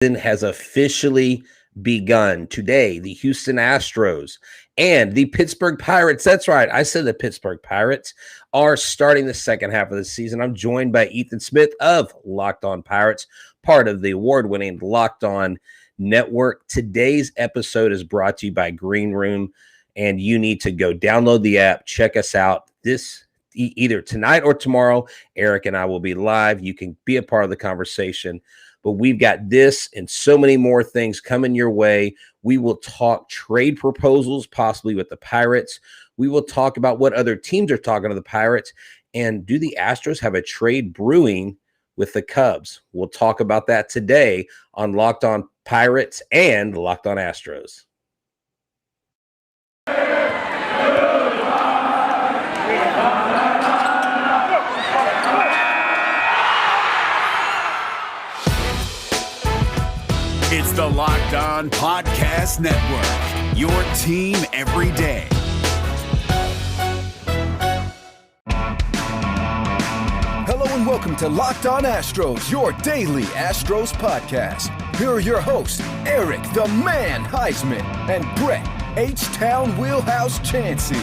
Has officially begun. Today, the Houston Astros and the Pittsburgh Pirates, that's right, I said the Pittsburgh Pirates, are starting the second half of the season. I'm joined by Ethan Smith of Locked On Pirates, part of the award-winning Locked On Network. Today's episode is brought to you by Green Room, and you need to go download the app, check us out. This either tonight or tomorrow, Eric and I will be live. You can be a part of the conversation. But we've got this and so many more things coming your way. We will talk trade proposals, possibly with the Pirates. We will talk about what other teams are talking to the Pirates. And do the Astros have a trade brewing with the Cubs? We'll talk about that today on Locked On Pirates and Locked On Astros. It's the Locked On Podcast Network, your team every day. Hello and welcome to Locked On Astros, your daily Astros podcast. Here are your hosts, Eric the Man Huysman and Brett H-Town Wheelhouse Chancey.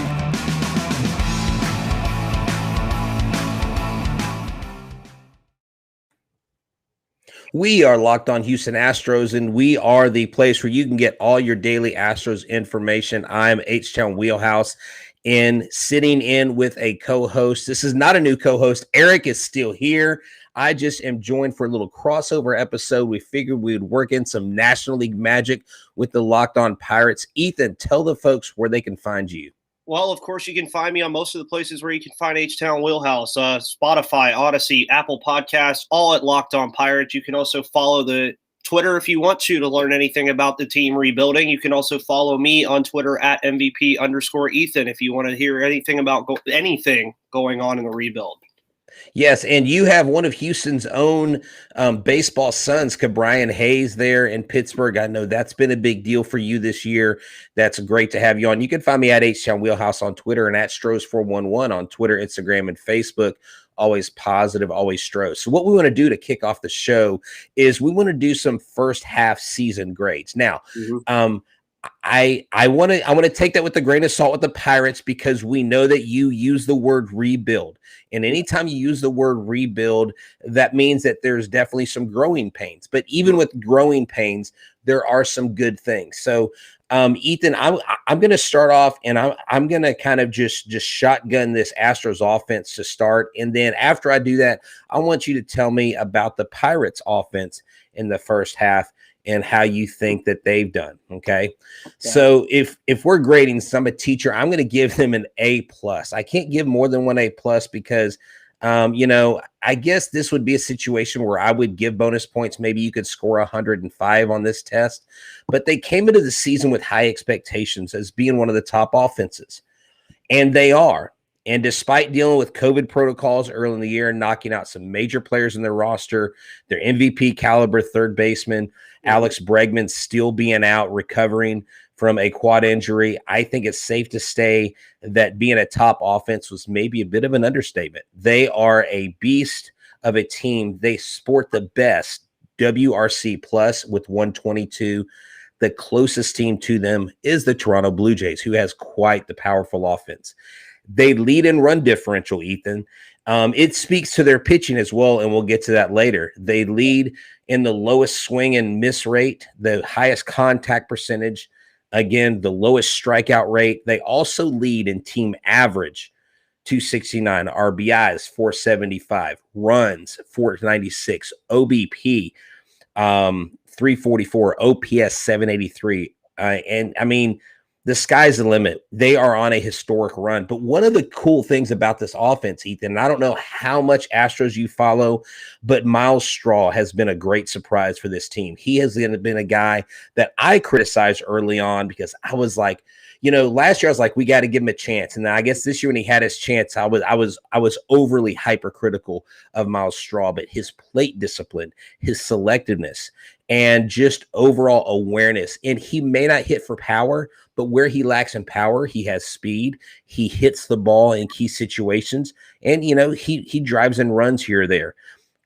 We are Locked On Houston Astros, and we are the place where you can get all your daily Astros information. I'm H-Town Wheelhouse, and sitting in with a co-host. This is not a new co-host. Eric is still here. I just am joined for a little crossover episode. We figured we would work in some National League magic with the Locked On Pirates. Ethan, tell the folks where they can find you. Well, of course, you can find me on most of the places where you can find H-Town Wheelhouse, Spotify, Odyssey, Apple Podcasts, all at Locked On Pirates. You can also follow the Twitter if you want to learn anything about the team rebuilding. You can also follow me on Twitter at MVP_Ethan if you want to hear anything about anything going on in the rebuild. Yes, and you have one of Houston's own baseball sons, Cabrian Hayes, there in Pittsburgh. I know that's been a big deal for you this year. That's great to have you on. You can find me at H-Town Wheelhouse on Twitter and at Stros411 on Twitter, Instagram, and Facebook. Always positive, always Stros. So what we want to do to kick off the show is we want to do some first half season grades. Now, I want to take that with a grain of salt with the Pirates because we know that you use the word rebuild. And anytime you use the word rebuild, that means that there's definitely some growing pains. But even with growing pains, there are some good things. So, Ethan, I'm going to start off, and I'm going to kind of just shotgun this Astros offense to start. And then after I do that, I want you to tell me about the Pirates offense in the first half and how you think that they've done. Okay. So if we're grading some a teacher, I'm going to give them an A+. I can't give more than one A+ because, I guess this would be a situation where I would give bonus points. Maybe you could score 105 on this test, but they came into the season with high expectations as being one of the top offenses, and they are. And despite dealing with COVID protocols early in the year and knocking out some major players in their roster, their MVP caliber third baseman, Alex Bregman, still being out, recovering from a quad injury, I think it's safe to say that being a top offense was maybe a bit of an understatement. They are a beast of a team. They sport the best WRC plus with 122. The closest team to them is the Toronto Blue Jays, who has quite the powerful offense. They lead in run differential, Ethan. It speaks to their pitching as well, and we'll get to that later. They lead in the lowest swing and miss rate, the highest contact percentage, again, the lowest strikeout rate. They also lead in team average, 269, RBIs, 475, runs, 496, OBP, 344, OPS, 783. And I mean, the sky's the limit. They are on a historic run. But one of the cool things about this offense, Ethan, and I don't know how much Astros you follow, but Miles Straw has been a great surprise for this team. He has been a guy that I criticized early on because I was like, last year I was like, we got to give him a chance. And then I guess this year when he had his chance, I was overly hypercritical of Miles Straw, but his plate discipline, his selectiveness, and just overall awareness. And he may not hit for power, but where he lacks in power, he has speed. He hits the ball in key situations, and he drives and runs here or there.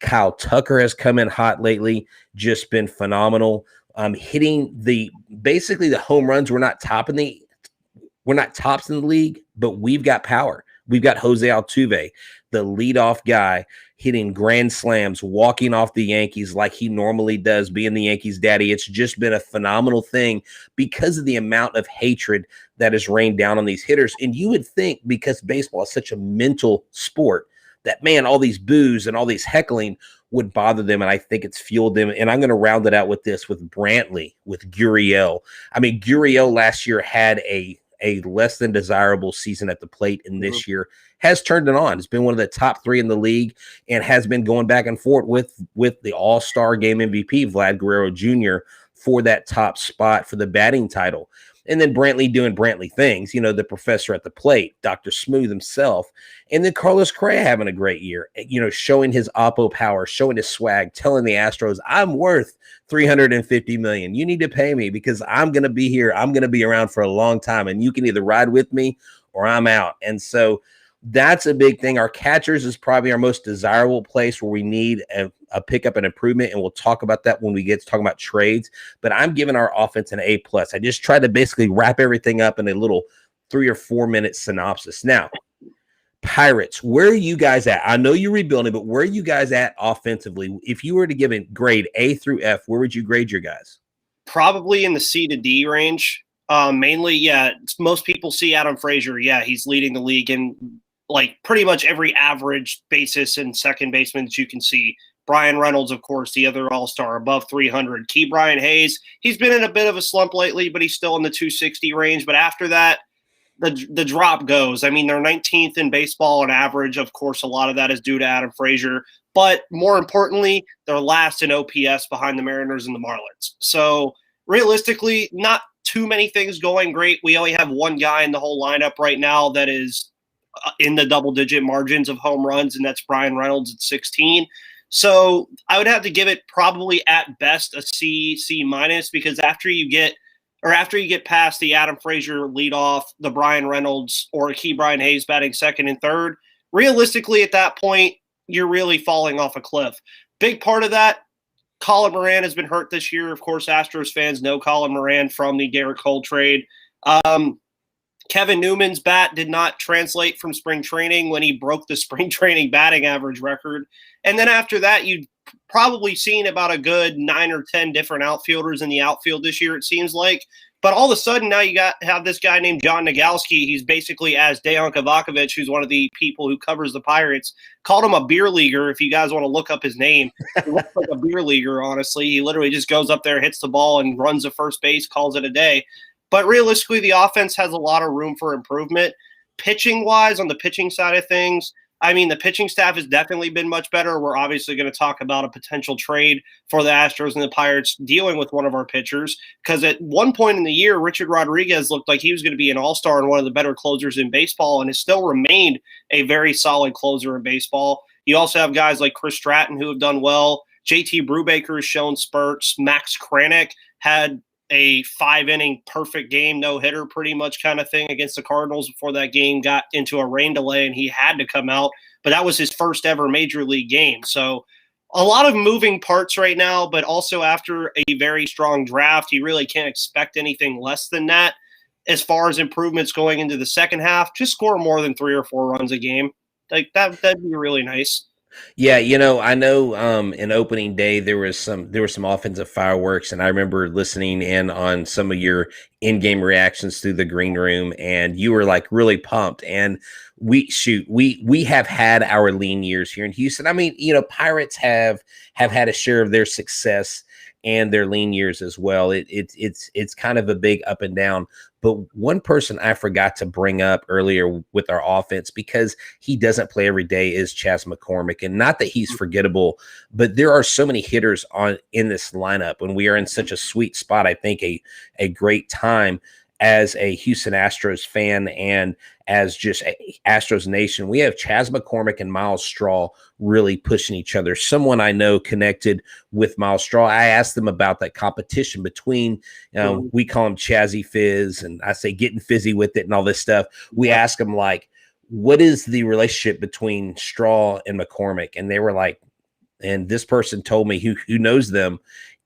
Kyle Tucker has come in hot lately, just been phenomenal. Hitting basically the home runs. We're not tops in the league, but we've got power. We've got Jose Altuve, the leadoff guy, hitting grand slams, walking off the Yankees like he normally does, being the Yankees' daddy. It's just been a phenomenal thing because of the amount of hatred that has rained down on these hitters. And you would think, because baseball is such a mental sport, that, man, all these boos and all these heckling would bother them, and I think it's fueled them. And I'm going to round it out with this, with Brantley, with Gurriel. I mean, Gurriel last year had a less than desirable season at the plate, and this year has turned it on. It's been one of the top 3 in the league and has been going back and forth with the All-Star Game MVP, Vlad Guerrero Jr., for that top spot for the batting title. And then Brantley doing Brantley things, the professor at the plate, Dr. Smooth himself. And then Carlos Correa having a great year, showing his oppo power, showing his swag, telling the Astros, I'm worth $350 million. You need to pay me because I'm going to be here. I'm going to be around for a long time, and you can either ride with me or I'm out. And so that's a big thing. Our catchers is probably our most desirable place where we need a pickup and improvement, and we'll talk about that when we get to talking about trades. But I'm giving our offense an A+. I just tried to basically wrap everything up in a little 3 or 4 minute synopsis. Now, Pirates, where are you guys at? I know you're rebuilding, but where are you guys at offensively? If you were to give a grade A through F, where would you grade your guys? Probably in the C to D range. Mainly, most people see Adam Frazier. Yeah, he's leading the league in like pretty much every average basis and second baseman that you can see. Brian Reynolds, of course, the other all-star, above 300. Brian Hayes, he's been in a bit of a slump lately, but he's still in the 260 range. But after that, the drop goes. I mean, they're 19th in baseball on average. Of course, a lot of that is due to Adam Frazier. But more importantly, they're last in OPS behind the Mariners and the Marlins. So realistically, not too many things going great. We only have one guy in the whole lineup right now that is in the double-digit margins of home runs, and that's Brian Reynolds at 16. So I would have to give it probably at best a C minus, because after you get past the Adam Frazier leadoff, the Brian Reynolds or Brian Hayes batting second and third, realistically at that point, you're really falling off a cliff. Big part of that, Colin Moran has been hurt this year. Of course, Astros fans know Colin Moran from the Garrett Cole trade. Kevin Newman's bat did not translate from spring training when he broke the spring training batting average record. And then after that, you've probably seen about a good 9 or 10 different outfielders in the outfield this year, it seems like. But all of a sudden now you have this guy named John Nagalski. He's basically, as Dejan Kovacevic, who's one of the people who covers the Pirates, called him a beer leaguer. If you guys want to look up his name, he looks like a beer leaguer, honestly. He literally just goes up there, hits the ball, and runs to first base, calls it a day. But realistically, the offense has a lot of room for improvement. Pitching-wise, on the pitching side of things, I mean, the pitching staff has definitely been much better. We're obviously going to talk about a potential trade for the Astros and the Pirates dealing with one of our pitchers, because at one point in the year, Richard Rodriguez looked like he was going to be an all-star and one of the better closers in baseball, and has still remained a very solid closer in baseball. You also have guys like Chris Stratton who have done well. JT Brubaker has shown spurts. Max Kranick had a 5-inning perfect game, no-hitter pretty much kind of thing against the Cardinals before that game got into a rain delay and he had to come out. But that was his first ever major league game. So a lot of moving parts right now, but also after a very strong draft, you really can't expect anything less than that. As far as improvements going into the second half, just score more than 3 or 4 runs a game. Like that'd be really nice. Yeah, I know in opening day there were some offensive fireworks, and I remember listening in on some of your in-game reactions through the green room, and you were like really pumped. And we have had our lean years here in Houston. I mean, Pirates have had a share of their success and their lean years as well. It's kind of a big up and down. But one person I forgot to bring up earlier with our offense, because he doesn't play every day, is Chas McCormick. And not that he's forgettable, but there are so many hitters in this lineup, and we are in such a sweet spot. I think a great time as a Houston Astros fan and as just Astros Nation. We have Chas McCormick and Miles Straw really pushing each other. Someone I know connected with Miles Straw. I asked them about that competition between, we call him Chazzy Fizz, and I say getting fizzy with it and all this stuff. We asked them, like, what is the relationship between Straw and McCormick? And they were like, and this person told me who knows them,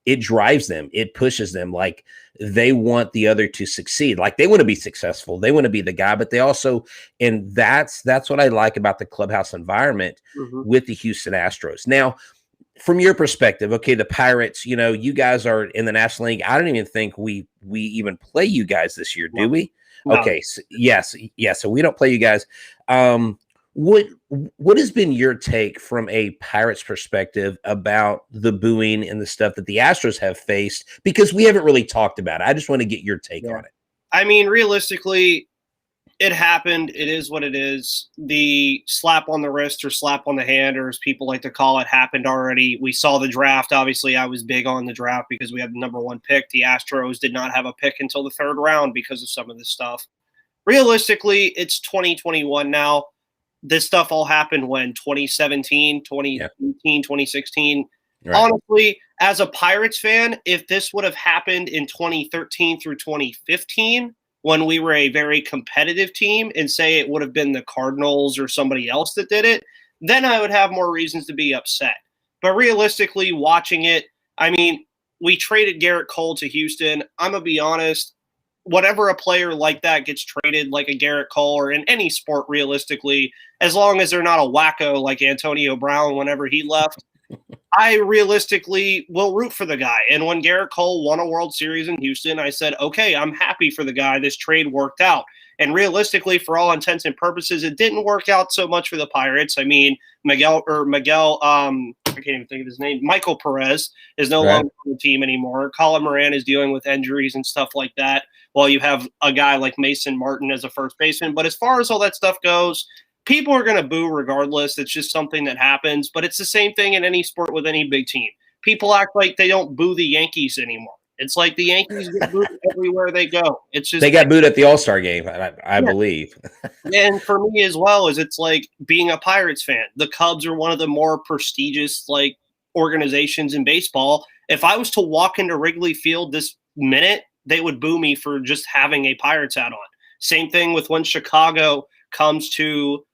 it drives them, it pushes them. Like they want the other to succeed. Like they want to be successful. They want to be the guy, but they also, and that's what I like about the clubhouse environment with the Houston Astros. Now, from your perspective, okay, the Pirates, you guys are in the National League. I don't even think we even play you guys this year, do we? No. Okay, so, yes. So we don't play you guys. What has been your take from a Pirates perspective about the booing and the stuff that the Astros have faced? Because we haven't really talked about it. I just want to get your take on it. I mean, realistically, it happened. It is what it is. The slap on the wrist or slap on the hand, or as people like to call it, happened already. We saw the draft. Obviously, I was big on the draft because we had the number 1 pick. The Astros did not have a pick until the 3rd round because of some of this stuff. Realistically, it's 2021 now. This stuff all happened when 2017, 2018, 2016. Right. Honestly, as a Pirates fan, if this would have happened in 2013 through 2015, when we were a very competitive team, and say it would have been the Cardinals or somebody else that did it, then I would have more reasons to be upset. But realistically, watching it, I mean, we traded Garrett Cole to Houston. I'm going to be honest. Whatever a player like that gets traded, like a Garrett Cole or in any sport, realistically, as long as they're not a wacko like Antonio Brown whenever he left, I realistically will root for the guy. And when Garrett Cole won a World Series in Houston, I said, okay, I'm happy for the guy. This trade worked out. And realistically, for all intents and purposes, it didn't work out so much for the Pirates. I mean, Miguel, I can't even think of his name. Michael Perez is no longer on the team anymore. Colin Moran is dealing with injuries and stuff like that, while you have a guy like Mason Martin as a first baseman. But as far as all that stuff goes, people are going to boo regardless. It's just something that happens. But it's the same thing in any sport with any big team. People act like they don't boo the Yankees anymore. It's like the Yankees get booed everywhere they go. It's just they got booed at the All-Star game, I believe. And for me as well, is it's like being a Pirates fan. The Cubs are one of the more prestigious organizations in baseball. If I was to walk into Wrigley Field this minute, they would boo me for just having a Pirates hat on. Same thing with when Chicago comes to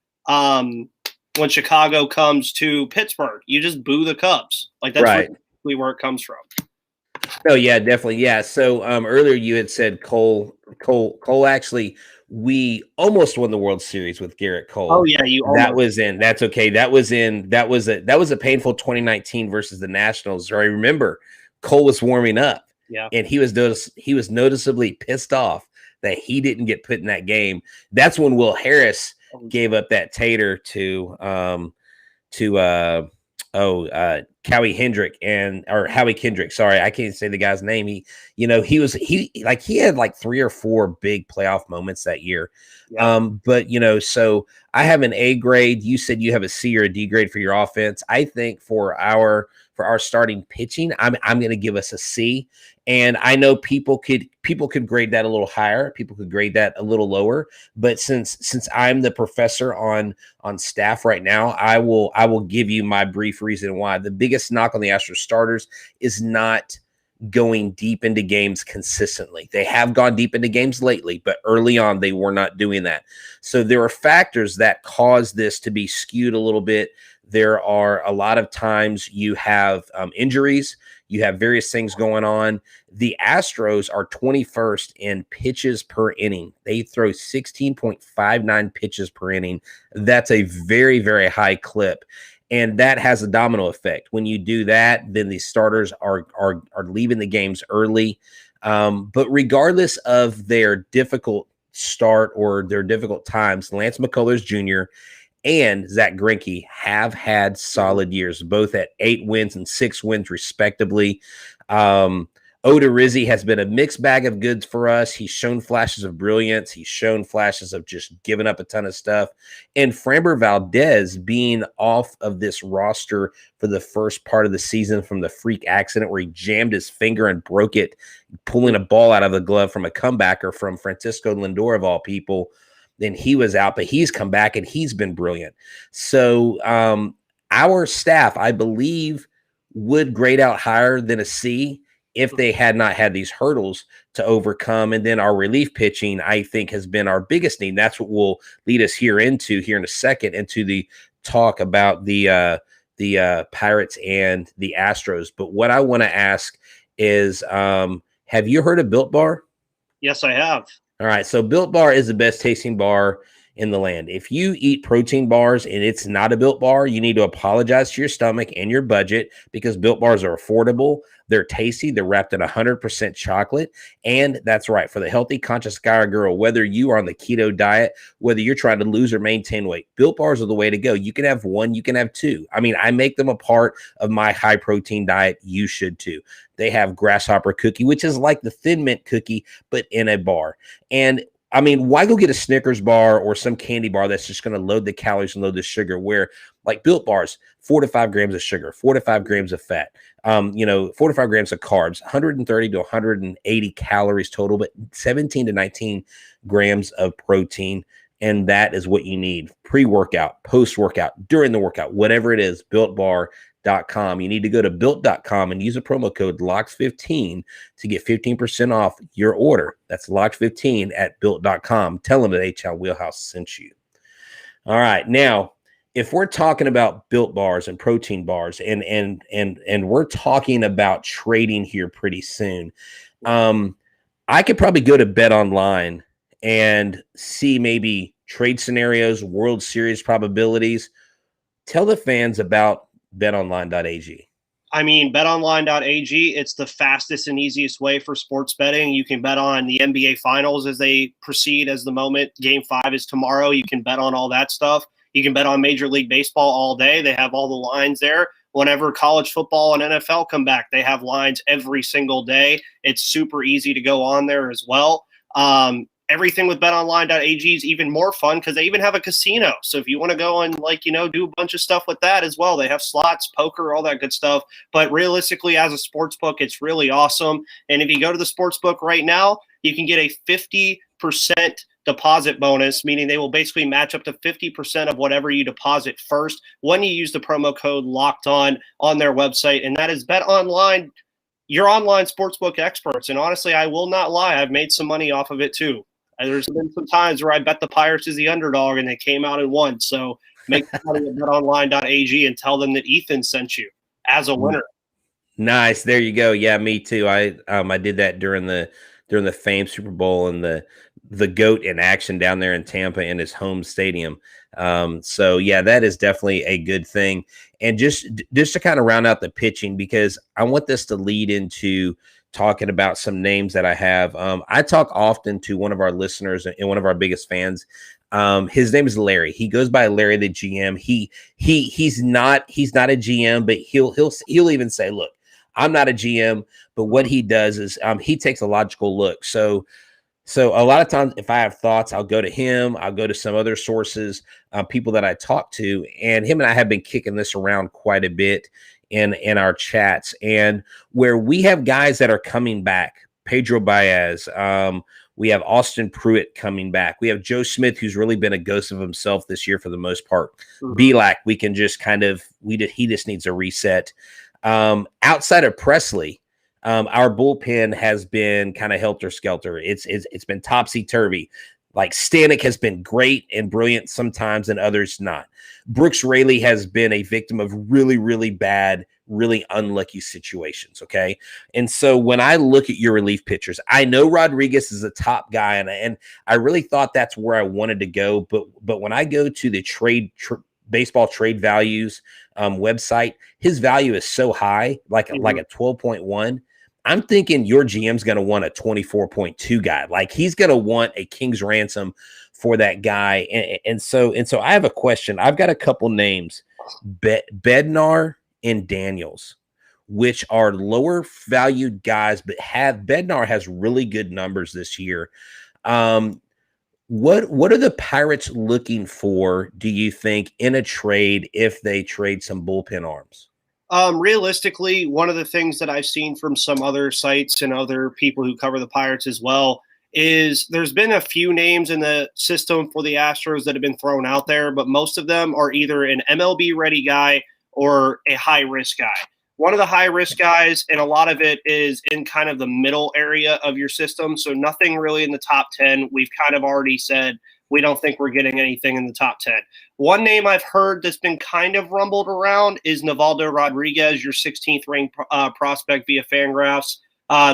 Pittsburgh. You just boo the Cubs. Like that's really where it comes from. Oh yeah, definitely. Yeah. So earlier you had said Cole actually, we almost won the World Series with Garrett Cole. Oh yeah, that's okay. That was a painful 2019 versus the Nationals. Or I remember Cole was warming up. Yeah. And he was noticeably pissed off that he didn't get put in that game. That's when Will Harris gave up that tater to Howie Kendrick Howie Kendrick. Sorry, I can't say the guy's name. He had like 3 or 4 big playoff moments that year. Yeah. But so I have an A grade. You said you have a C or a D grade for your offense. I think for our starting pitching, I'm going to give us a C. And I know people could grade that a little higher. People could grade that a little lower. But since I'm the professor on staff right now, I will give you my brief reason why. The biggest knock on the Astros starters is not going deep into games consistently. They have gone deep into games lately, but early on they were not doing that. So there are factors that cause this to be skewed a little bit. There are a lot of times you have injuries. You have various things going on. The Astros are 21st in pitches per inning. They throw 16.59 pitches per inning. That's a very, very high clip. And that has a domino effect. When you do that, then the starters are leaving the games early. But regardless of their difficult start or their difficult times, Lance McCullers Jr. and Zach Greinke have had solid years, both at 8 wins and 6 wins, respectively. Odorizzi has been a mixed bag of goods for us. He's shown flashes of brilliance. He's shown flashes of just giving up a ton of stuff. And Framber Valdez being off of this roster for the first part of the season from the freak accident where he jammed his finger and broke it, pulling a ball out of the glove from a comebacker from Francisco Lindor, of all people. Then he was out, but he's come back and he's been brilliant. So our staff, I believe, would grade out higher than a C if they had not had these hurdles to overcome. And then our relief pitching, I think, has been our biggest need. That's what will lead us here in a second, into the talk about the the Pirates and the Astros. But what I want to ask is, have you heard of Built Bar? Yes, I have. All right. So Built Bar is the best tasting bar in the land. If you eat protein bars and it's not a Built Bar, you need to apologize to your stomach and your budget, because Built Bars are affordable. They're tasty. They're wrapped in 100% chocolate. And that's right, for the healthy, conscious guy or girl, whether you are on the keto diet, whether you're trying to lose or maintain weight, Built Bars are the way to go. You can have one, you can have two. I mean, I make them a part of my high protein diet. You should too. They have grasshopper cookie, which is like the Thin Mint cookie, but in a bar. And I mean, why go get a Snickers bar or some candy bar that's just going to load the calories and load the sugar, where like Built Bars, 4 to 5 grams of sugar, 4 to 5 grams of fat, 4 to 5 grams of carbs, 130 to 180 calories total, but 17 to 19 grams of protein. And that is what you need pre-workout, post-workout, during the workout, whatever it is, BuiltBar.com. You need to go to built.com and use a promo code LOCKS15 to get 15% off your order. That's LOCKS15 at built.com. Tell them that H-Town Wheelhouse sent you. All right. Now, if we're talking about Built Bars and protein bars, and we're talking about trading here pretty soon, I could probably go to Bet Online and see maybe trade scenarios, World Series probabilities. Tell the fans about betonline.ag. I mean, betonline.ag, it's the fastest and easiest way for sports betting. You can bet on the NBA Finals as they proceed, as the moment. Game 5 is tomorrow. You can bet on all that stuff. You can bet on Major League Baseball all day. They have all the lines there. Whenever college football and NFL come back, they have lines every single day. It's super easy to go on there as well. Everything with betonline.ag is even more fun because they even have a casino. So if you want to go and do a bunch of stuff with that as well, they have slots, poker, all that good stuff. But realistically, as a sports book, it's really awesome. And if you go to the sports book right now, you can get a 50% deposit bonus, meaning they will basically match up to 50% of whatever you deposit first when you use the promo code Locked On their website. And that is BetOnline, your online sportsbook experts. And honestly, I will not lie, I've made some money off of it too. There's been some times where I bet the Pirates is the underdog and they came out and won. So make money at betonline.ag and tell them that Ethan sent you as a winner. Nice. There you go. Yeah, me too. I did that during the famed Super Bowl and the GOAT in action down there in Tampa in his home stadium. So yeah, that is definitely a good thing. And just to kind of round out the pitching, because I want this to lead into talking about some names that I have. I talk often to one of our listeners and one of our biggest fans. His name is Larry. He goes by Larry the GM. He's not a GM, but he'll even say, look, I'm not a GM, but what he does is he takes a logical look. So a lot of times if I have thoughts, I'll go to him, I'll go to some other sources, people that I talk to, and him and I have been kicking this around quite a bit in our chats, and where we have guys that are coming back, Pedro Baez, we have Austin Pruitt coming back. We have Joe Smith, who's really been a ghost of himself this year for the most part. Belak, we can just he just needs a reset. Outside of Presley, our bullpen has been kind of helter-skelter. It's been topsy-turvy. Like Stanek has been great and brilliant sometimes and others not. Brooks Raley has been a victim of really, really bad, really unlucky situations, okay? And so when I look at your relief pitchers, I know Rodriguez is a top guy, and I really thought that's where I wanted to go. But when I go to the baseball trade values website, his value is so high, like a 12.1. I'm thinking your GM's going to want a 24.2 guy. Like he's going to want a king's ransom for that guy. And so I have a question. I've got a couple names, Bednar and Daniels, which are lower valued guys, but Bednar has really good numbers this year. What are the Pirates looking for, do you think, in a trade if they trade some bullpen arms? Realistically, one of the things that I've seen from some other sites and other people who cover the Pirates as well is there's been a few names in the system for the Astros that have been thrown out there, but most of them are either an MLB ready guy or a high risk guy. One of the high risk guys, and a lot of it is in kind of the middle area of your system. So nothing really in the top 10. We've kind of already said we don't think we're getting anything in the top 10. One name I've heard that's been kind of rumbled around is Nivaldo Rodriguez, your 16th ranked prospect via Fangraphs.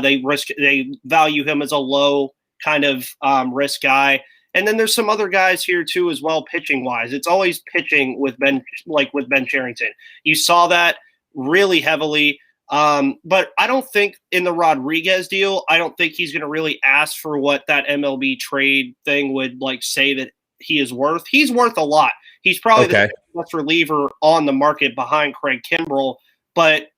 They value him as a low kind of risk guy. And then there's some other guys here too as well, pitching wise. It's always pitching with Ben Cherington. You saw that really heavily. But I don't think in the Rodriguez deal, I don't think he's going to really ask for what that MLB trade thing would like say that he is worth. He's worth a lot. He's probably the best reliever on the market behind Craig Kimbrell, but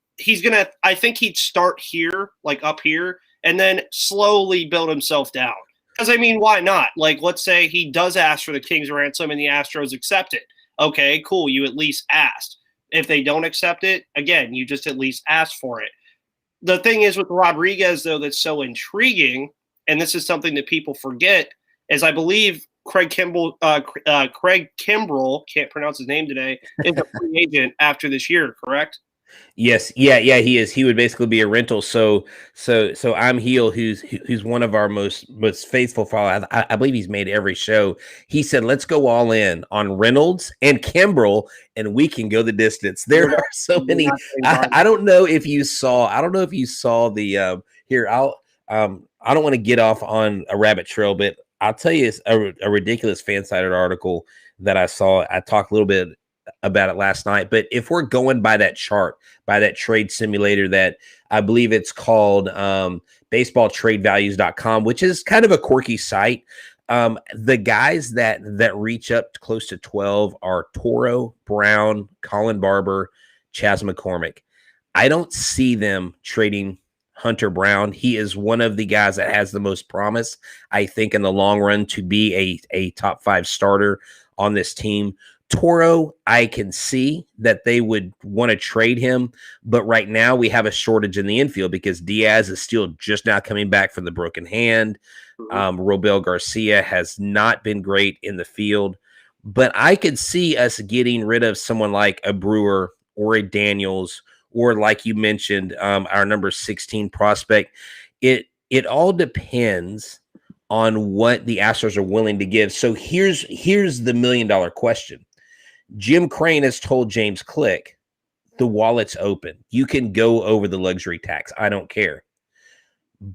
I think he'd start here, like up here, and then slowly build himself down. Because, I mean, why not? Like, let's say he does ask for the King's ransom and the Astros accept it. Okay, cool. You at least asked. If they don't accept it, again, you just at least asked for it. The thing is with Rodriguez, though, that's so intriguing, and this is something that people forget, is I believe Craig Kimbrell, can't pronounce his name today, is a free agent after this year, correct? Yes, yeah, he is. He would basically be a rental. So I'm Heel, who's one of our most faithful followers. I believe he's made every show. He said, "Let's go all in on Reynolds and Kimbrell, and we can go the distance." There are so many. I don't know if you saw. I don't know if you saw the here. I don't want to get off on a rabbit trail, but I'll tell you it's a ridiculous fan-sided article that I saw. I talked a little bit about it last night, but if we're going by that chart, by that trade simulator that I believe it's called baseballtradevalues.com, which is kind of a quirky site. The guys that reach up close to 12 are Toro, Brown, Colin Barber, Chas McCormick. I don't see them trading Hunter Brown. He is one of the guys that has the most promise, I think, in the long run to be a top 5 starter on this team. Toro, I can see that they would want to trade him, but right now we have a shortage in the infield because Diaz is still just now coming back from the broken hand. Robel Garcia has not been great in the field, but I could see us getting rid of someone like a Brewer or a Daniels, or like you mentioned, our number 16 prospect. It all depends on what the Astros are willing to give. So here's the $1 million question. Jim Crane has told James Click, the wallet's open. You can go over the luxury tax. I don't care.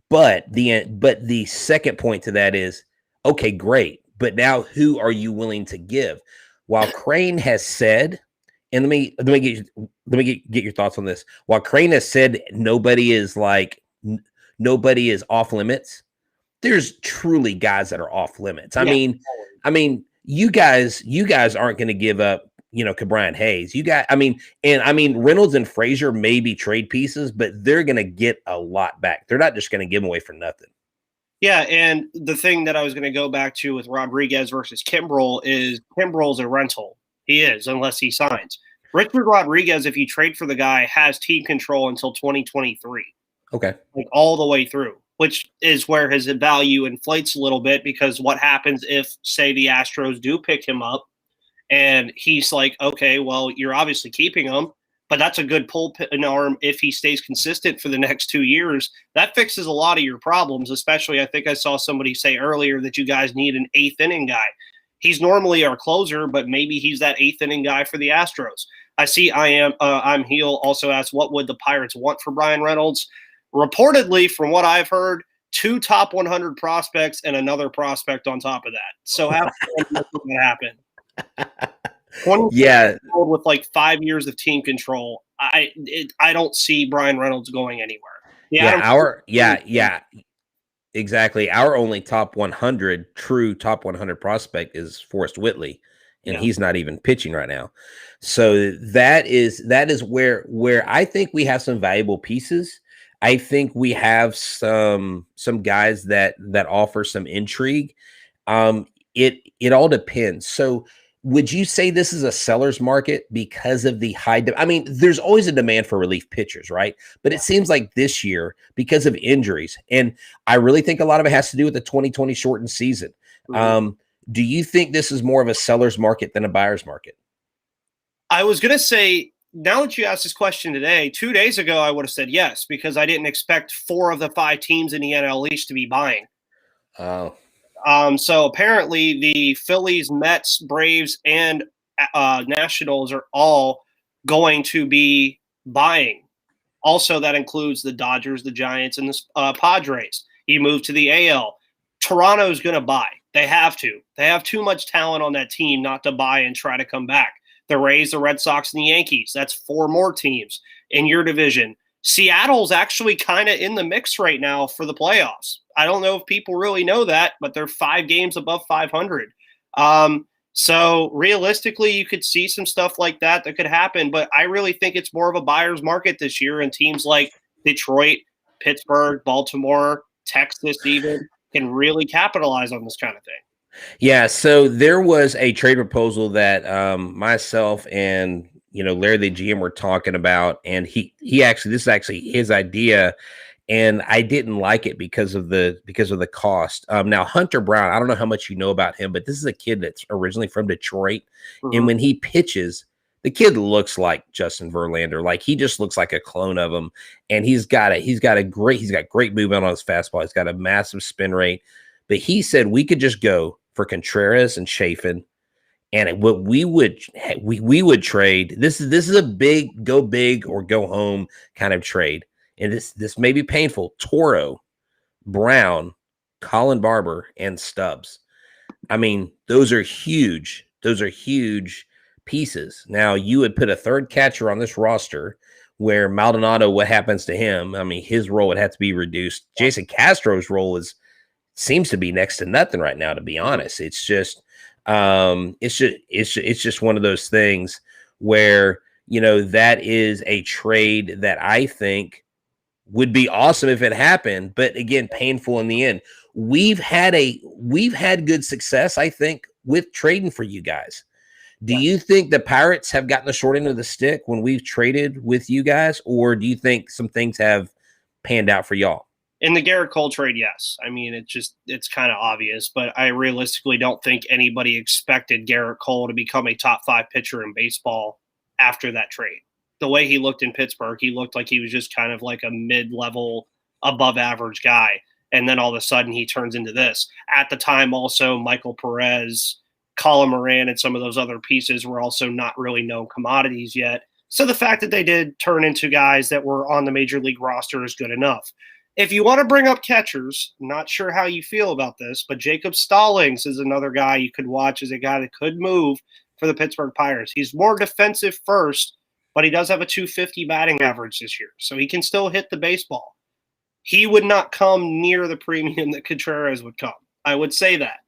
But the second point to that is, okay, great. But now who are you willing to give? While Crane has said, and let me get your thoughts on this. While Crane has said nobody is off limits, there's truly guys that are off limits. I mean, you guys aren't going to give up, Ke'Bryan Hayes. Reynolds and Frazier may be trade pieces, but they're going to get a lot back. They're not just going to give them away for nothing. Yeah, and the thing that I was going to go back to with Rodriguez versus Kimbrell is Kimbrell's a rental. He is, unless he signs. Richard Rodriguez, if you trade for the guy, has team control until 2023. Okay. Like all the way through, which is where his value inflates a little bit because what happens if, say, the Astros do pick him up and he's like, okay, well, you're obviously keeping him, but that's a good pull in arm if he stays consistent for the next 2 years. That fixes a lot of your problems, especially I think I saw somebody say earlier that you guys need an 8th inning guy. He's normally our closer, but maybe he's that 8th inning guy for the Astros. I see I'm Heel also asked, what would the Pirates want for Bryan Reynolds? Reportedly, from what I've heard, 2 top 100 prospects and another prospect on top of that. So how can that happen? Yeah, with like 5 years of team control, I don't see Bryan Reynolds going anywhere. Exactly. Our only top 100 true top 100 prospect is Forrest Whitley, and he's not even pitching right now. So that is where I think we have some valuable pieces. I think we have some guys that offer some intrigue. It all depends. So would you say this is a seller's market because of the high there's always a demand for relief pitchers, right? But it seems like this year, because of injuries, and I really think a lot of it has to do with the 2020 shortened season. Mm-hmm. Do you think this is more of a seller's market than a buyer's market? I was going to say, now that you asked this question today, 2 days ago, I would have said yes, because I didn't expect 4 of the 5 teams in the NL East to be buying. Oh. So apparently the Phillies, Mets, Braves, and Nationals are all going to be buying. Also, that includes the Dodgers, the Giants, and the Padres. You move to the AL. Toronto's going to buy. They have to. They have too much talent on that team not to buy and try to come back. The Rays, the Red Sox, and the Yankees. That's 4 more teams in your division. Seattle's actually kind of in the mix right now for the playoffs. I don't know if people really know that, but they're 5 games above 500. So realistically, you could see some stuff like that could happen. But I really think it's more of a buyer's market this year, and teams like Detroit, Pittsburgh, Baltimore, Texas even can really capitalize on this kind of thing. Yeah, so there was a trade proposal that myself and Larry the GM were talking about, and this is actually his idea, and I didn't like it because of the cost. Now Hunter Brown, I don't know how much you know about him, but this is a kid that's originally from Detroit, and when he pitches, the kid looks like Justin Verlander. Like, he just looks like a clone of him, and he's got great movement on his fastball. He's got a massive spin rate, but he said we could just go for Contreras and Chafin. And what we would trade, this is a big go big or go home kind of trade. And this may be painful. Toro, Brown, Colin Barber, and Stubbs. I mean, those are huge. Those are huge pieces. Now, you would put a third catcher on this roster where Maldonado, what happens to him? I mean, his role would have to be reduced. Jason Castro's role seems to be next to nothing right now, to be honest. It's just one of those things where, that is a trade that I think would be awesome if it happened, but again, painful in the end. We've had good success, I think, with trading for you guys. Do you think the Pirates have gotten the short end of the stick when we've traded with you guys, or do you think some things have panned out for y'all? In the Garrett Cole trade, yes. I mean, it's kind of obvious, but I realistically don't think anybody expected Garrett Cole to become a top 5 pitcher in baseball after that trade. The way he looked in Pittsburgh, he looked like he was just kind of like a mid-level, above-average guy. And then all of a sudden he turns into this. At the time, also, Michael Perez, Colin Moran, and some of those other pieces were also not really known commodities yet. So the fact that they did turn into guys that were on the major league roster is good enough. If you want to bring up catchers, not sure how you feel about this, but Jacob Stallings is another guy you could watch as a guy that could move for the Pittsburgh Pirates. He's more defensive first, but he does have a .250 batting average this year, so he can still hit the baseball. He would not come near the premium that Contreras would come. I would say that.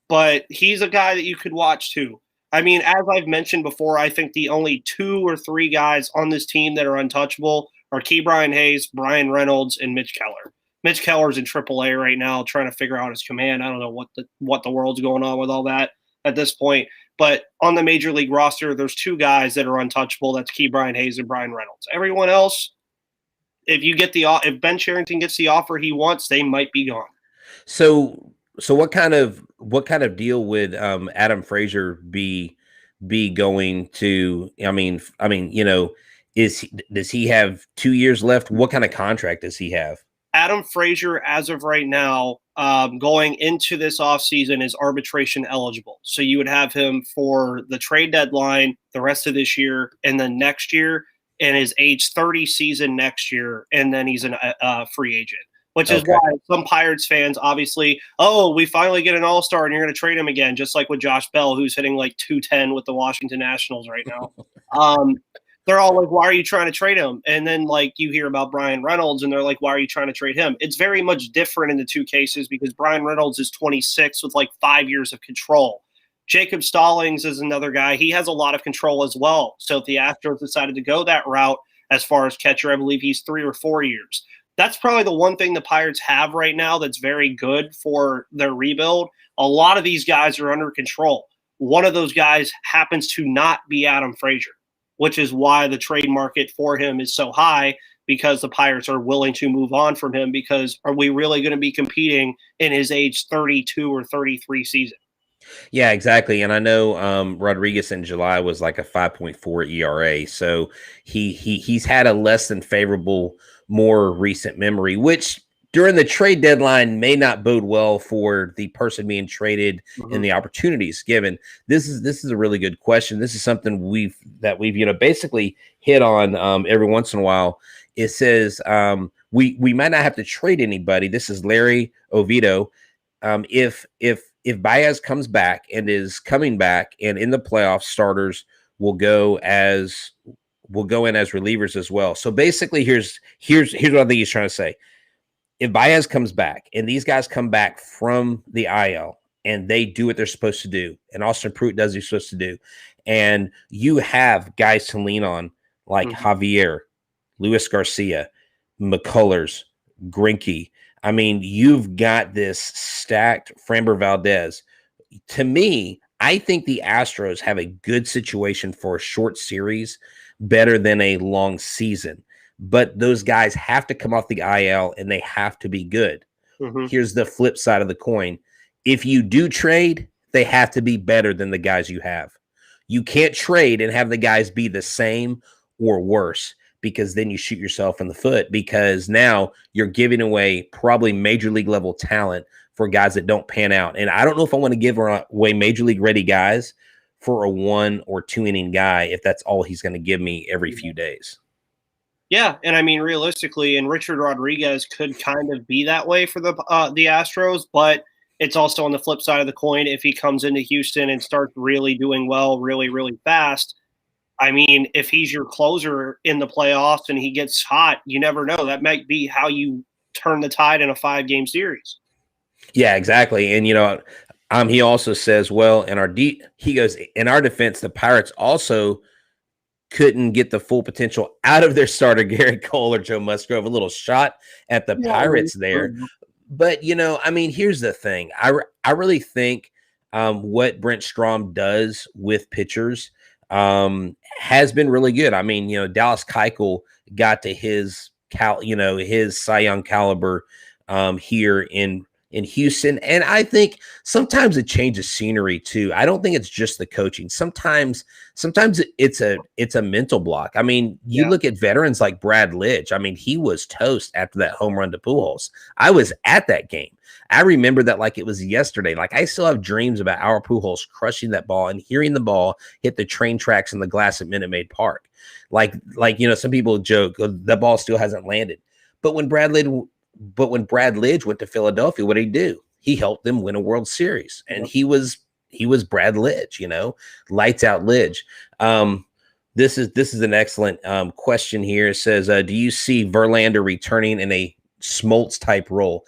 But he's a guy that you could watch too. I mean, as I've mentioned before, I think the only 2 or 3 guys on this team that are untouchable are Ke'Bryan Hayes, Brian Reynolds, and Mitch Keller. Mitch Keller's in AAA right now trying to figure out his command. I don't know what the world's going on with all that at this point. But on the major league roster, there's 2 guys that are untouchable. That's Ke'Bryan Hayes and Brian Reynolds. Everyone else, if Ben Cherington gets the offer he wants, they might be gone. So what kind of deal would Adam Frazier be going to? I mean, does he have 2 years left? What kind of contract does he have? Adam Frazier, as of right now, going into this offseason, is arbitration eligible. So you would have him for the trade deadline, the rest of this year, and then next year, and his age 30 season next year, and then he's a free agent. Which is why some Pirates fans, obviously, we finally get an all-star and you're going to trade him again, just like with Josh Bell, who's hitting like 210 with the Washington Nationals right now. They're all like, why are you trying to trade him? And then, like, you hear about Brian Reynolds, and they're like, why are you trying to trade him? It's very much different in the 2 cases because Brian Reynolds is 26 with like 5 years of control. Jacob Stallings is another guy. He has a lot of control as well. So if the Astros decided to go that route as far as catcher, I believe he's 3 or 4 years. That's probably the one thing the Pirates have right now that's very good for their rebuild. A lot of these guys are under control. One of those guys happens to not be Adam Frazier, which is why the trade market for him is so high, because the Pirates are willing to move on from him, because are we really going to be competing in his age 32 or 33 season? Yeah, exactly. And I know Rodriguez in July was like a 5.4 ERA. So he's had a less than favorable, more recent memory, which during the trade deadline may not bode well for the person being traded and the opportunities given. This is a really good question. This is something we've basically hit on every once in a while. It says we might not have to trade anybody. This is Larry Oviedo. If Baez comes back and is coming back, and in the playoffs, starters will go in as relievers as well. So basically, here's what I think he's trying to say. If Baez comes back and these guys come back from the IL and they do what they're supposed to do, and Austin Pruitt does what he's supposed to do, and you have guys to lean on like Javier, Luis Garcia, McCullers, Greinke. I mean, you've got this stacked Framber Valdez. To me, I think the Astros have a good situation for a short series, better than a long season. But those guys have to come off the IL and they have to be good. Here's the flip side of the coin. If you do trade, they have to be better than the guys you have. You can't trade and have the guys be the same or worse, because then you shoot yourself in the foot, because now you're giving away probably major league level talent for guys that don't pan out. And I don't know if I want to give away major league ready guys for a 1 or 2 inning guy if that's all he's going to give me every few days. Yeah, and I mean, realistically, and Richard Rodriguez could kind of be that way for the Astros, but it's also on the flip side of the coin. If he comes into Houston and starts really doing well really, really fast, I mean, if he's your closer in the playoffs and he gets hot, you never know. That might be how you turn the tide in a 5-game series. Yeah, exactly. And, he also says, well, he goes, in our defense, the Pirates also couldn't get the full potential out of their starter, Garrett Cole or Joe Musgrove. A little shot at the Pirates there. But, I mean, here's the thing. I really think what Brent Strom does with pitchers has been really good. I mean, Dallas Keuchel got to his Cy Young caliber here in Houston. And I think sometimes it changes scenery too. I don't think it's just the coaching. Sometimes it's a mental block. I mean, you look at veterans like Brad Lidge. I mean, he was toast after that home run to Pujols. I was at that game. I remember that like it was yesterday. Like, I still have dreams about our Pujols crushing that ball and hearing the ball hit the train tracks in the glass at Minute Maid Park. Like some people joke the ball still hasn't landed. But when Brad Lidge went to Philadelphia, what did he do? He helped them win a World Series, and he was Brad Lidge, lights out Lidge. This is an excellent question here. It says, do you see Verlander returning in a Smoltz type role?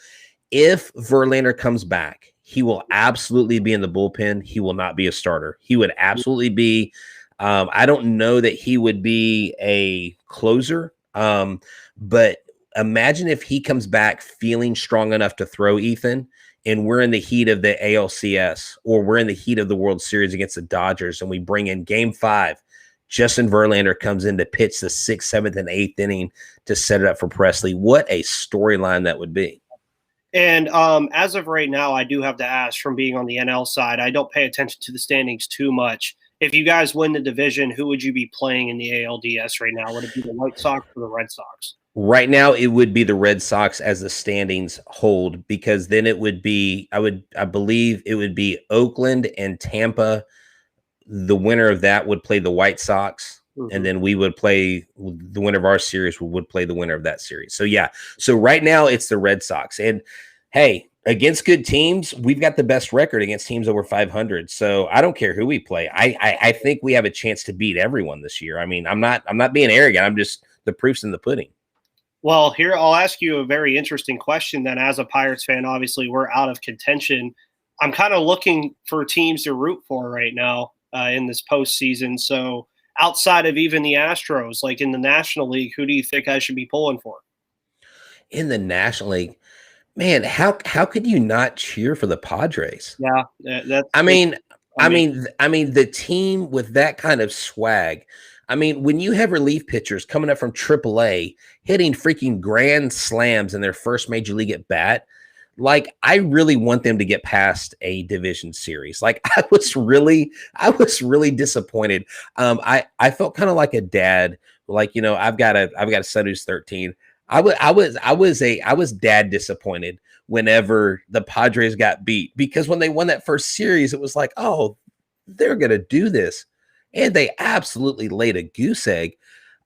If Verlander comes back, he will absolutely be in the bullpen. He will not be a starter. He would absolutely be. I don't know that he would be a closer, but imagine if he comes back feeling strong enough to throw, Ethan, and we're in the heat of the ALCS, or we're in the heat of the World Series against the Dodgers, and we bring in Game 5. Justin Verlander comes in to pitch the 6th, 7th, and 8th inning to set it up for Presley. What a storyline that would be. And as of right now, I do have to ask, from being on the NL side, I don't pay attention to the standings too much. If you guys win the division, who would you be playing in the ALDS right now? Would it be the White Sox or the Red Sox? Right now, it would be the Red Sox as the standings hold, because then it would be, I believe it would be Oakland and Tampa. The winner of that would play the White Sox, and then we would play the winner of our series would play the winner of that series. So, yeah. So right now it's the Red Sox. And hey, against good teams, we've got the best record against teams over 500. So I don't care who we play. I think we have a chance to beat everyone this year. I mean, I'm not being arrogant. I'm just, the proof's in the pudding. Well, here I'll ask you a very interesting question then. As a Pirates fan, obviously we're out of contention. I'm kind of looking for teams to root for right now in this postseason. So outside of even the Astros, like in the National League, who do you think I should be pulling for? In the National League, man, how could you not cheer for the Padres? Yeah, that's. I mean, the team with that kind of swag. I mean, when you have relief pitchers coming up from AAA hitting freaking grand slams in their first major league at bat, like, I really want them to get past a division series. Like, I was really disappointed. I felt kind of like a dad. Like, I've got a son who's 13. I was dad disappointed whenever the Padres got beat, because when they won that first series, it was like, oh, they're gonna do this, and they absolutely laid a goose egg.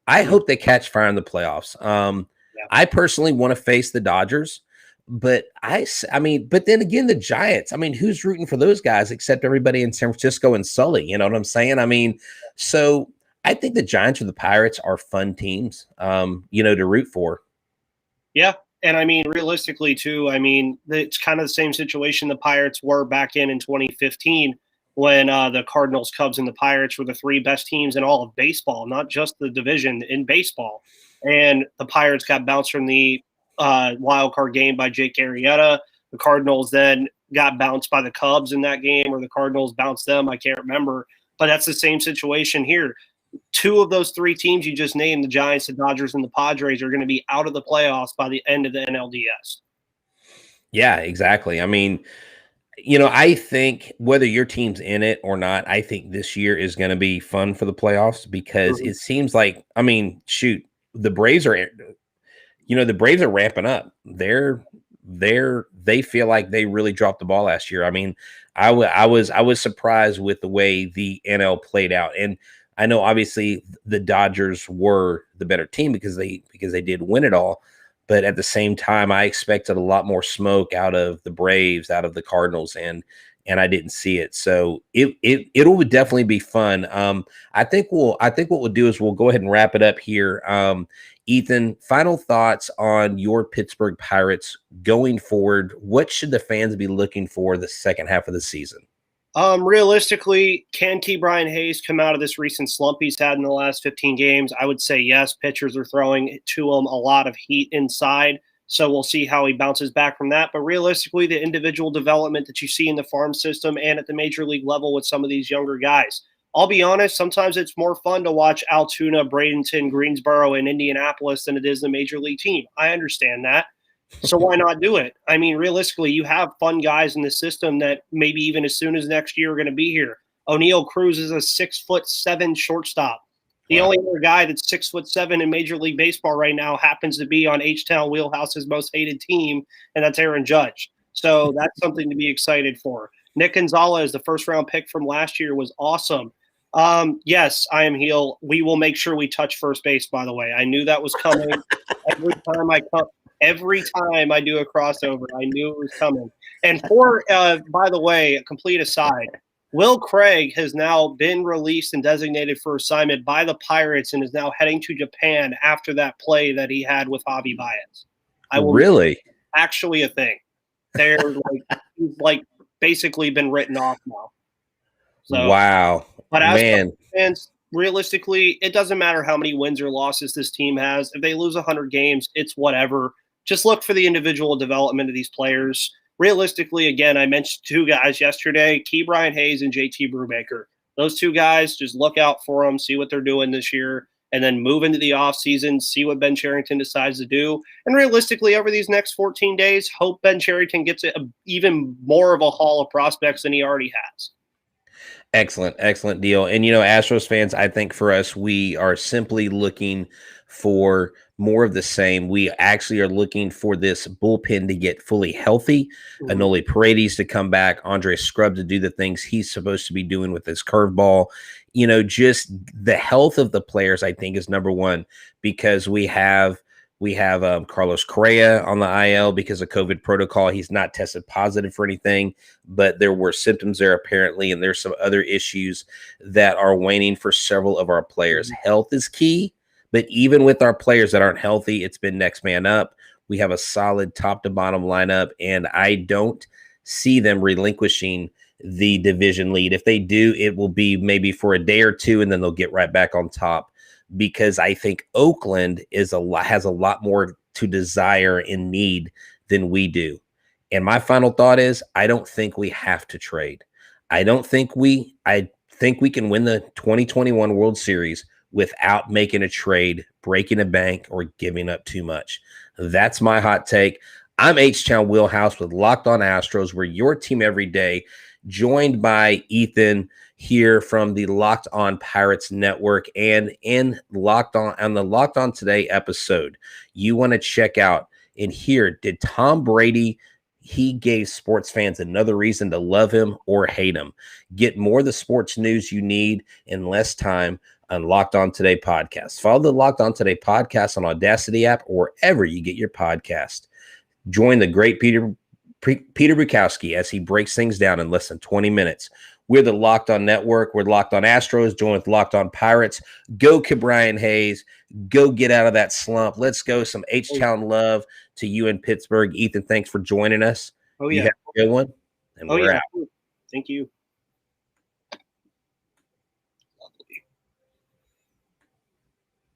I hope they catch fire in the playoffs. Yeah. I personally want to face the Dodgers, but I mean, but then again, the Giants. I mean, who's rooting for those guys except everybody in San Francisco and Sully? You know what I'm saying? I mean, so I think the Giants or the Pirates are fun teams, to root for. Yeah. And I mean, realistically, too, I mean, it's kind of the same situation the Pirates were back in 2015 when the Cardinals, Cubs, and the Pirates were the three best teams in all of baseball, not just the division in baseball. And the Pirates got bounced from the wild card game by Jake Arrieta. The Cardinals then got bounced by the Cubs in that game, or the Cardinals bounced them. I can't remember. But that's the same situation here. Two of those three teams you just named, the Giants, the Dodgers, and the Padres, are going to be out of the playoffs by the end of the NLDS. Yeah, exactly. I mean, I think whether your team's in it or not, I think this year is going to be fun for the playoffs, because it seems like, I mean, shoot, the Braves are ramping up. They feel like they really dropped the ball last year. I mean, I was surprised with the way the NL played out. And I know obviously the Dodgers were the better team because they did win it all. But at the same time, I expected a lot more smoke out of the Braves, out of the Cardinals, and I didn't see it. So it'll definitely be fun. I think what we'll do is we'll go ahead and wrap it up here. Ethan, final thoughts on your Pittsburgh Pirates going forward. What should the fans be looking for the second half of the season? Realistically, can Brian Hayes come out of this recent slump he's had in the last 15 games? I would say yes. Pitchers are throwing to him a lot of heat inside, so we'll see how he bounces back from that. But realistically, the individual development that you see in the farm system and at the major league level with some of these younger guys, I'll be honest, sometimes it's more fun to watch Altoona, Bradenton, Greensboro, and Indianapolis than it is the major league team. I understand that. So why not do it? I mean, realistically, you have fun guys in the system that maybe even as soon as next year are going to be here. O'Neal Cruz is a 6'7" shortstop. The only other guy that's 6'7" in Major League Baseball right now happens to be on H-Town Wheelhouse's most hated team, and that's Aaron Judge. So that's something to be excited for. Nick Gonzalez, the first-round pick from last year, was awesome. Yes, I am heel. We will make sure we touch first base, by the way. I knew that was coming. Every time I do a crossover, I knew it was coming. And by the way, a complete aside, Will Craig has now been released and designated for assignment by the Pirates and is now heading to Japan after that play that he had with Javi Baez. Really? Actually a thing. They're he's basically been written off now. So, wow. But as fans, realistically, it doesn't matter how many wins or losses this team has. If they lose 100 games, it's whatever. Just look for the individual development of these players. Realistically, again, I mentioned two guys yesterday, Brian Hayes and JT Brubaker. Those two guys, just look out for them, see what they're doing this year, and then move into the offseason, see what Ben Cherington decides to do. And realistically, over these next 14 days, hope Ben Cherington gets even more of a haul of prospects than he already has. Excellent deal. And, Astros fans, I think for us, we are simply looking for more of the same. We actually are looking for this bullpen to get fully healthy, Anoli Paredes to come back, Andre Scrubb to do the things he's supposed to be doing with his curveball. Just the health of the players, I think, is number one, because we have Carlos Correa on the IL because of COVID protocol. He's not tested positive for anything, but there were symptoms there apparently, and there's some other issues that are waning for several of our players. Health is key, but even with our players that aren't healthy, it's been next man up. We have a solid top to bottom lineup, and I don't see them relinquishing the division lead. If they do, it will be maybe for a day or two, and then they'll get right back on top, because I think Oakland has a lot more to desire and need than we do. And my final thought is, I don't think we have to trade. I think we can win the 2021 World Series without making a trade, breaking a bank, or giving up too much. That's my hot take. I'm H-Town Wheelhouse with Locked On Astros. We're your team every day, joined by Ethan. here from the Locked On Pirates Network. And in Locked On the Locked On Today episode, you want to check out and hear, did Tom Brady, he gave sports fans another reason to love him or hate him? Get more of the sports news you need in less time on Locked On Today podcast. Follow the Locked On Today podcast on Audacity app or wherever you get your podcast. Join the great Peter Bukowski as he breaks things down in less than 20 minutes. We're the Locked On Network. We're Locked On Astros. Join with Locked On Pirates. Go Brian Hayes. Go get out of that slump. Let's go some H-Town love to you in Pittsburgh. Ethan, thanks for joining us. Oh, You yeah. have a good one. And we're out. Thank you.